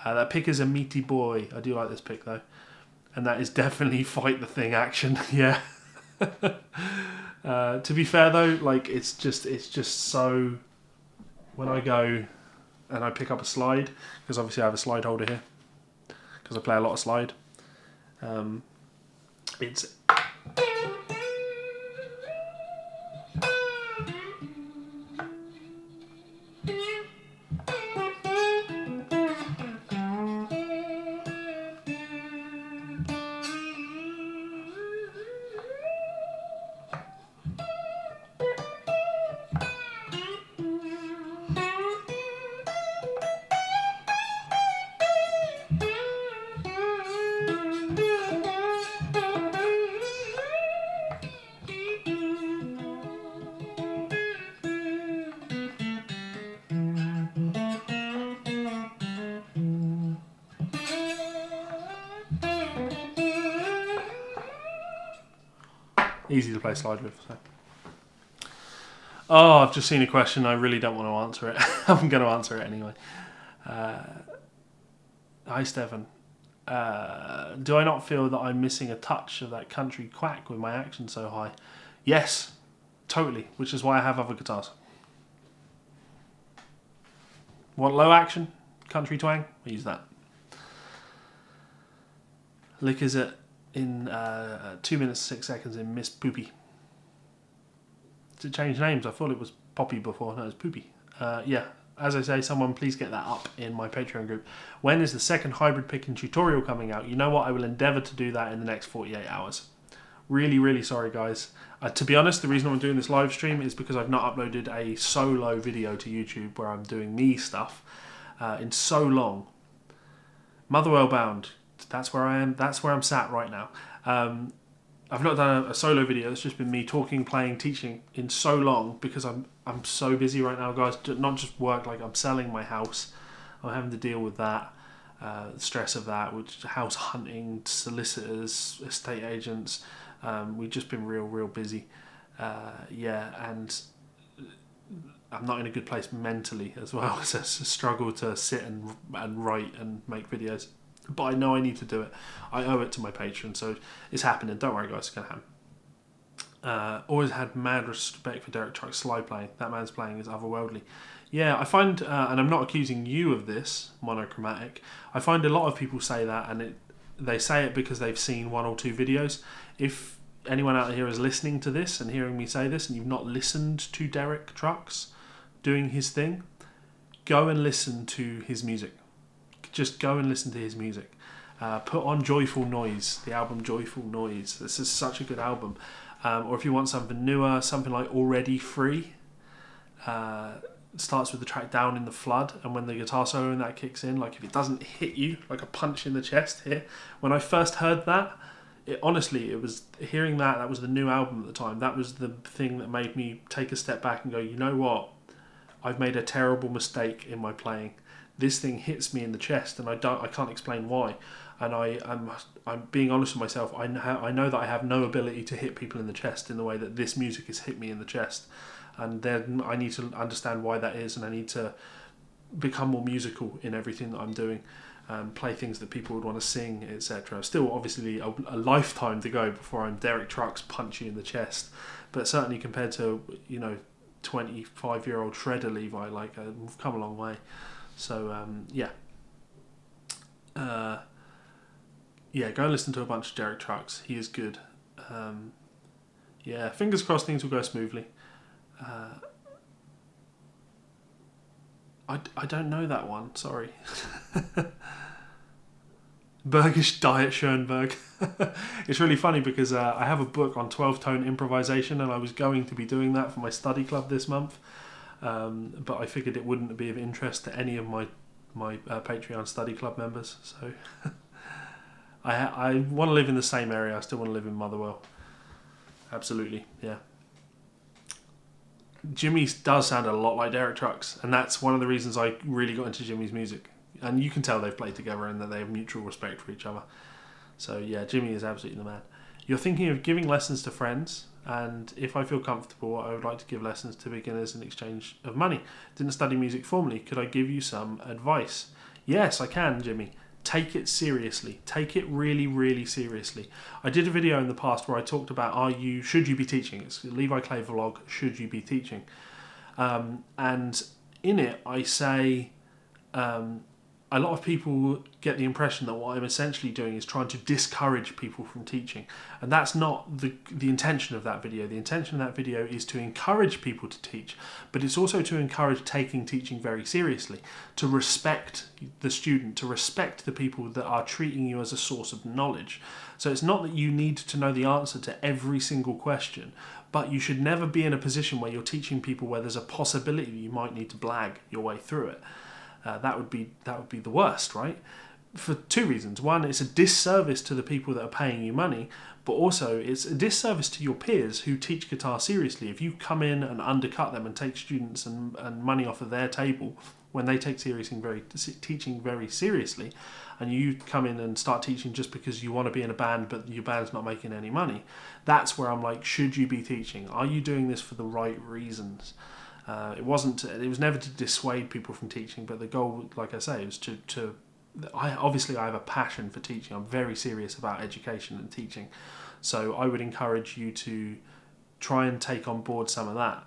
That pick is a meaty boy. I do like this pick though. And that is definitely fight the thing action. Yeah. To be fair though, like it's just so, when I go and I pick up a slide, because obviously I have a slide holder here, because I play a lot of slide, it's easy to play slide with. So. Oh, I've just seen a question. I really don't want to answer it. I'm going to answer it anyway. Hi, Stefan. Do I not feel that I'm missing a touch of that country quack with my action so high? Yes, totally, which is why I have other guitars. Want low action? Country twang? I use that. Lick is it in 2 minutes 6 seconds in Miss Poopy. Did it change names? I thought it was Poppy before. No, it's Poopy. Yeah, as I say, someone please get that up in my Patreon group. When is the second hybrid picking tutorial coming out? You know what? I will endeavour to do that in the next 48 hours. Really, really sorry, guys. To be honest, the reason I'm doing this live stream is because I've not uploaded a solo video to YouTube where I'm doing me stuff in so long. Motherwell bound. That's where I am. That's where I'm sat right now. I've not done a solo video. It's just been me talking, playing, teaching in so long because I'm so busy right now, guys. Not just work. Like, I'm selling my house. I'm having to deal with that, the stress of that, which house hunting, solicitors, estate agents. We've just been real busy. And I'm not in a good place mentally as well. It's a struggle to sit and write and make videos. But I know I need to do it. I owe it to my patron, so it's happening. Don't worry, guys, it's going to happen. Always had mad respect for Derek Truck's slide playing. That man's playing is otherworldly. Yeah, I find, and I'm not accusing you of this, monochromatic, I find a lot of people say that, and they say it because they've seen one or two videos. If anyone out here is listening to this and hearing me say this, and you've not listened to Derek Trucks doing his thing, go and listen to his music. Just go and listen to his music. Put on Joyful Noise, the album Joyful Noise. This is such a good album. Or if you want something newer, something like Already Free. Starts with the track Down in the Flood, and when the guitar solo in that kicks in, like if it doesn't hit you like a punch in the chest here. When I first heard that, it was hearing that was the new album at the time. That was the thing that made me take a step back and go, you know what? I've made a terrible mistake in my playing. This thing hits me in the chest, and I can't explain why. And I'm being honest with myself. I know that I have no ability to hit people in the chest in the way that this music has hit me in the chest. And then I need to understand why that is, and I need to become more musical in everything that I'm doing. Play things that people would want to sing, etc. Still, obviously, a lifetime to go before I'm Derek Trucks punch you in the chest. But certainly compared to 25-year-old Shredder Levi, like I've come a long way. So go and listen to a bunch of Derek Trucks. He is good. Fingers crossed things will go smoothly. I don't know that one, sorry. Bergish Diet Schoenberg. It's really funny because I have a book on 12-tone improvisation, and I was going to be doing that for my study club this month. But I figured it wouldn't be of interest to any of my Patreon study club members. So I want to live in the same area. I still want to live in Motherwell. Absolutely, yeah. Jimmy does sound a lot like Derek Trucks, and that's one of the reasons I really got into Jimmy's music. And you can tell they've played together and that they have mutual respect for each other. So yeah, Jimmy is absolutely the man. You're thinking of giving lessons to friends, and if I feel comfortable, I would like to give lessons to beginners in exchange of money. Didn't study music formally. Could I give you some advice? Yes, I can, Jimmy. Take it seriously. Take it really, really seriously. I did a video in the past where I talked about should you be teaching? It's Levi Clay vlog, should you be teaching? And in it, I say a lot of people get the impression that what I'm essentially doing is trying to discourage people from teaching. And that's not the intention of that video. The intention of that video is to encourage people to teach, but it's also to encourage taking teaching very seriously, to respect the student, to respect the people that are treating you as a source of knowledge. So it's not that you need to know the answer to every single question, but you should never be in a position where you're teaching people where there's a possibility that you might need to blag your way through it. That would be the worst, right? For two reasons. One, it's a disservice to the people that are paying you money, but also it's a disservice to your peers who teach guitar seriously. If you come in and undercut them and take students and money off of their table when they take teaching very seriously, and you come in and start teaching just because you want to be in a band but your band's not making any money, that's where I'm like, should you be teaching? Are you doing this for the right reasons? It was never to dissuade people from teaching, but the goal, like I say, is I have a passion for teaching. I'm very serious about education and teaching. So I would encourage you to try and take on board some of that.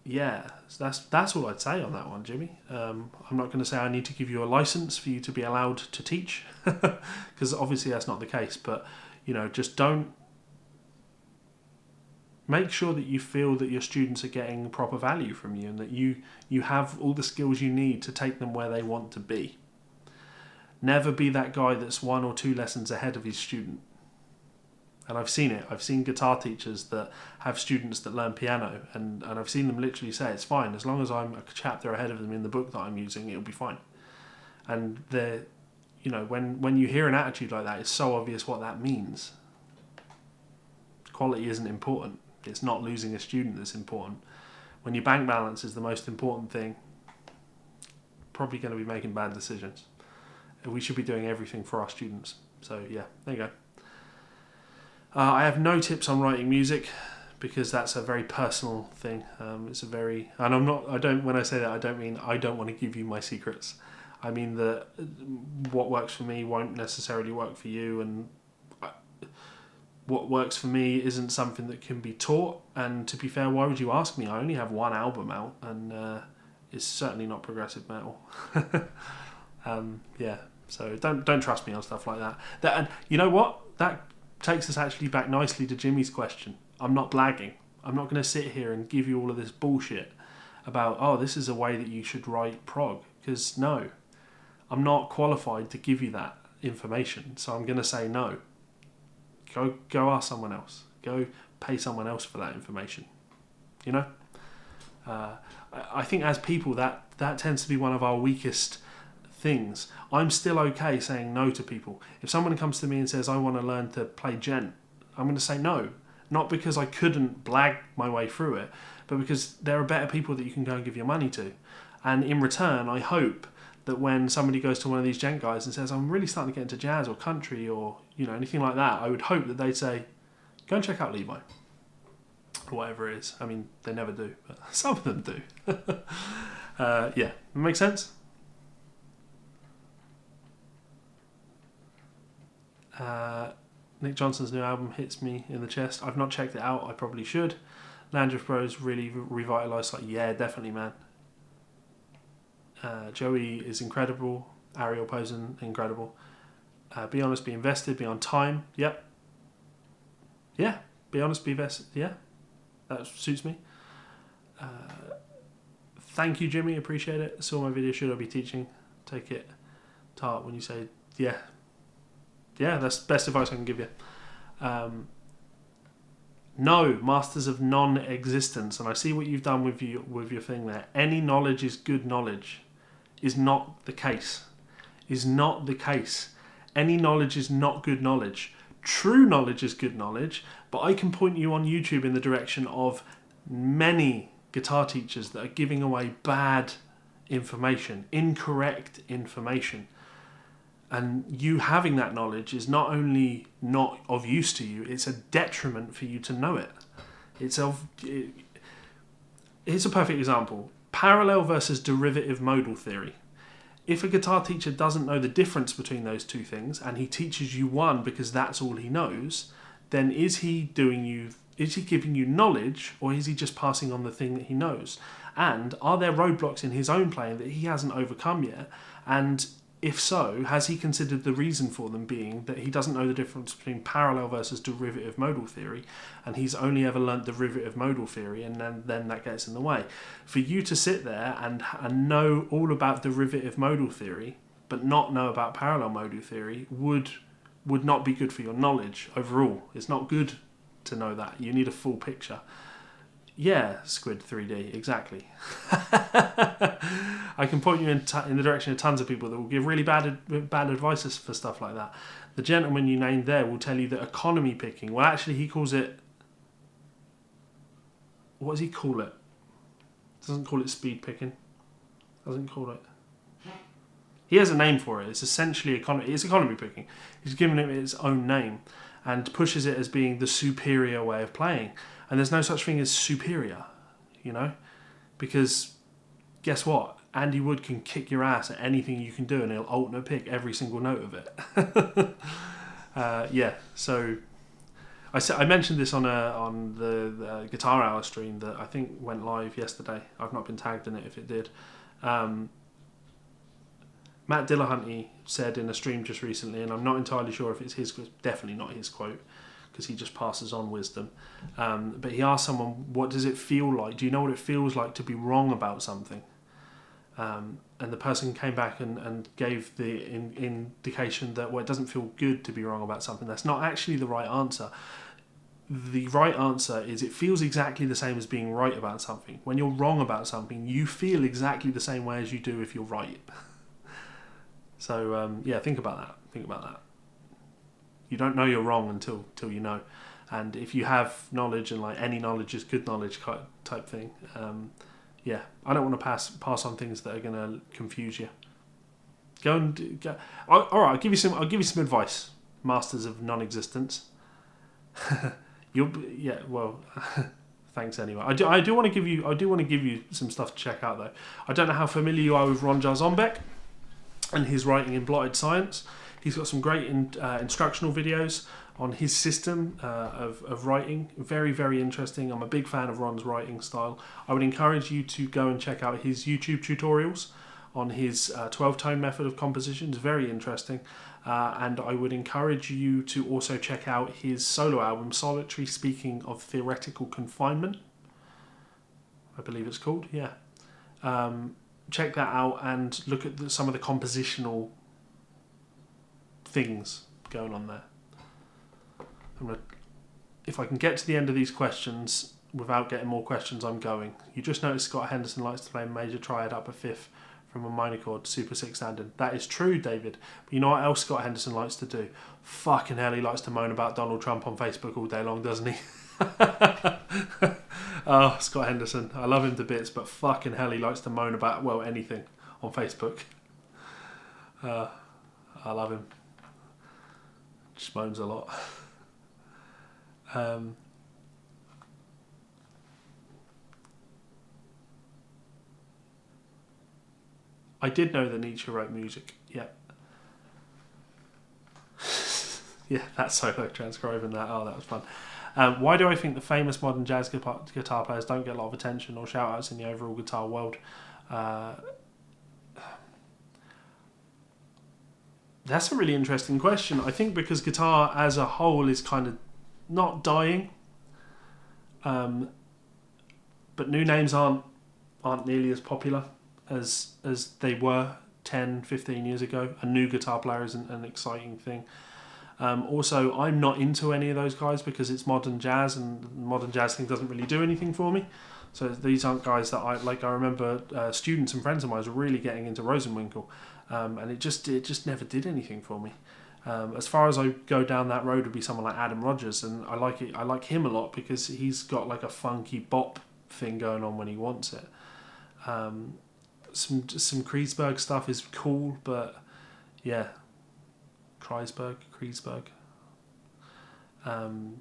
That's all I'd say on that one, Jimmy. I'm not going to say I need to give you a license for you to be allowed to teach, because obviously that's not the case. But just don't Make sure that you feel that your students are getting proper value from you, and that you have all the skills you need to take them where they want to be. Never be that guy that's 1 or 2 lessons ahead of his student. And I've seen it. I've seen guitar teachers that have students that learn piano, and I've seen them literally say, it's fine, as long as I'm a chapter ahead of them in the book that I'm using, it'll be fine. And they're, you know, when you hear an attitude like that, it's so obvious what that means. Quality isn't important. It's not losing a student that's important. When your bank balance is the most important thing, probably going to be making bad decisions. We should be doing everything for our students. So yeah, there you go. I have no tips on writing music, because that's a very personal thing. It's a very, and when I say that, I don't mean I don't want to give you my secrets. I mean that what works for me won't necessarily work for you, and what works for me isn't something that can be taught. And to be fair, why would you ask me? I only have 1 album out, and it's certainly not progressive metal. Yeah, so don't trust me on stuff like that. And you know what? That takes us actually back nicely to Jimmy's question. I'm not blagging. I'm not going to sit here and give you all of this bullshit about, oh, this is a way that you should write prog. Because no, I'm not qualified to give you that information. So I'm going to say no. Go ask someone else. Go pay someone else for that information. You know? I think as people, that tends to be one of our weakest things. I'm still okay saying no to people. If someone comes to me and says, I want to learn to play gent, I'm going to say no. Not because I couldn't blag my way through it, but because there are better people that you can go and give your money to. And in return, I hope that when somebody goes to one of these gent guys and says, I'm really starting to get into jazz or country or, you know, anything like that, I would hope that they'd say, go and check out Levi. Or whatever it is. I mean, they never do, but some of them do. Yeah, make sense? Nick Johnson's new album hits me in the chest. I've not checked it out. I probably should. Landriff Bros really revitalised. Like, yeah, definitely, man. Joey is incredible. Ariel Posen, incredible. Be honest, be invested, be on time. Yep. Yeah, be honest, be invested. Yeah, that suits me. Thank you, Jimmy. Appreciate it. Saw my video. Should I be teaching? Take it to heart when you say, yeah. Yeah, that's the best advice I can give you. No, masters of non-existence. And I see what you've done with your thing there. Any knowledge is good knowledge. Is not the case. Is not the case. Any knowledge is not good knowledge. True knowledge is good knowledge, but I can point you on YouTube in the direction of many guitar teachers that are giving away bad information, incorrect information. And you having that knowledge is not only not of use to you, it's a detriment for you to know it. Here's a perfect example. Parallel versus derivative modal theory. If a guitar teacher doesn't know the difference between those two things, and he teaches you one because that's all he knows, then is he giving you knowledge, or is he just passing on the thing that he knows? And are there roadblocks in his own playing that he hasn't overcome yet? And if so, has he considered the reason for them being that he doesn't know the difference between parallel versus derivative modal theory, and he's only ever learnt derivative modal theory, and then that gets in the way? For you to sit there and know all about derivative modal theory, but not know about parallel modal theory, would not be good for your knowledge overall. It's not good to know that. You need a full picture. Yeah, Squid 3D, exactly. I can point you in the direction of tons of people that will give really bad advice for stuff like that. The gentleman you named there will tell you that economy picking, well, actually he calls it, what does he call it? Doesn't call it speed picking. Doesn't call it. He has a name for it. It's essentially economy picking. He's given it its own name and pushes it as being the superior way of playing. And there's no such thing as superior, you know? Because guess what? Andy Wood can kick your ass at anything you can do, and he'll alternate pick every single note of it. Yeah, so I mentioned this on the Guitar Hour stream that I think went live yesterday. I've not been tagged in it if it did. Matt Dillahunty said in a stream just recently, and I'm not entirely sure if it's his, definitely not his quote, because he just passes on wisdom. But he asked someone, what does it feel like? Do you know what it feels like to be wrong about something? And the person came back and gave the indication that, well, it doesn't feel good to be wrong about something. That's not actually the right answer. The right answer is it feels exactly the same as being right about something. When you're wrong about something, you feel exactly the same way as you do if you're right. So, yeah, think about that. Think about that. You don't know you're wrong until you know. And if you have knowledge, and like any knowledge is good knowledge type thing, yeah, I don't want to pass on things that are going to confuse you. Go and go. All right, I'll give you some advice, masters of non-existence. Yeah, well, thanks anyway. I do want to give you some stuff to check out though. I don't know how familiar you are with Ron Jarzombeck and his writing in Blotted Science. He's got some great instructional videos on his system of writing. Very, very interesting. I'm a big fan of Ron's writing style. I would encourage you to go and check out his YouTube tutorials on his 12-tone method of composition. It's very interesting. And I would encourage you to also check out his solo album, Solitary Speaking of Theoretical Confinement. I believe it's called, yeah. Check that out and look at some of the compositional things going on there. If I can get to the end of these questions without getting more questions, I'm going. You just noticed Scott Henderson likes to play major triad up a fifth from a minor chord, super six standard. That is true, David. But you know what else Scott Henderson likes to do? Fucking hell, he likes to moan about Donald Trump on Facebook all day long, doesn't he? Oh, Scott Henderson. I love him to bits, but fucking hell, he likes to moan about, well, anything on Facebook. I love him. Just moans a lot. I did know that Nietzsche wrote music. Yeah. Yeah, that's solo transcribing that. Oh, that was fun. Why do I think the famous modern jazz guitar players don't get a lot of attention or shout-outs in the overall guitar world? That's a really interesting question. I think because guitar as a whole is kind of not dying, but new names aren't nearly as popular as they were 10, 15 years ago. A new guitar player is an exciting thing. Also, I'm not into any of those guys because it's modern jazz, and the modern jazz thing doesn't really do anything for me. So these aren't guys that I like. I remember students and friends of mine were really getting into Rosenwinkel, and it just never did anything for me. As far as I go down that road would be someone like Adam Rogers, and I like it. I like him a lot because he's got like a funky bop thing going on when he wants it. Some Kreisberg stuff is cool, but yeah, Kreisberg.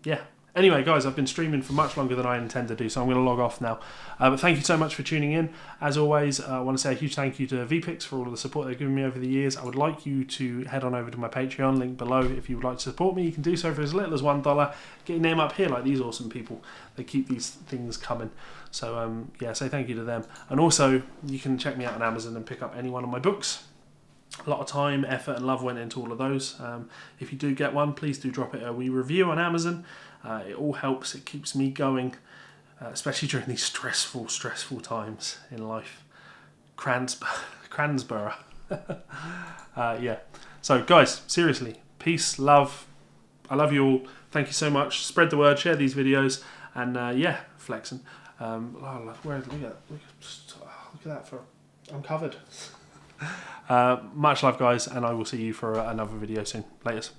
Yeah. Anyway, guys, I've been streaming for much longer than I intend to do, so I'm going to log off now. But thank you so much for tuning in. As always, I want to say a huge thank you to VPix for all of the support they've given me over the years. I would like you to head on over to my Patreon, link below. If you would like to support me, you can do so for as little as $1. Get your name up here like these awesome people. They keep these things coming. So, yeah, say thank you to them. And also, you can check me out on Amazon and pick up any one of my books. A lot of time, effort and love went into all of those. If you do get one, please do drop it a wee review on Amazon. It all helps. It keeps me going, especially during these stressful times in life. Cransborough. Yeah. So, guys, seriously, peace, love. I love you all. Thank you so much. Spread the word. Share these videos. And, yeah, flexing. Look at that. I'm covered. Much love, guys, and I will see you for another video soon. Laters.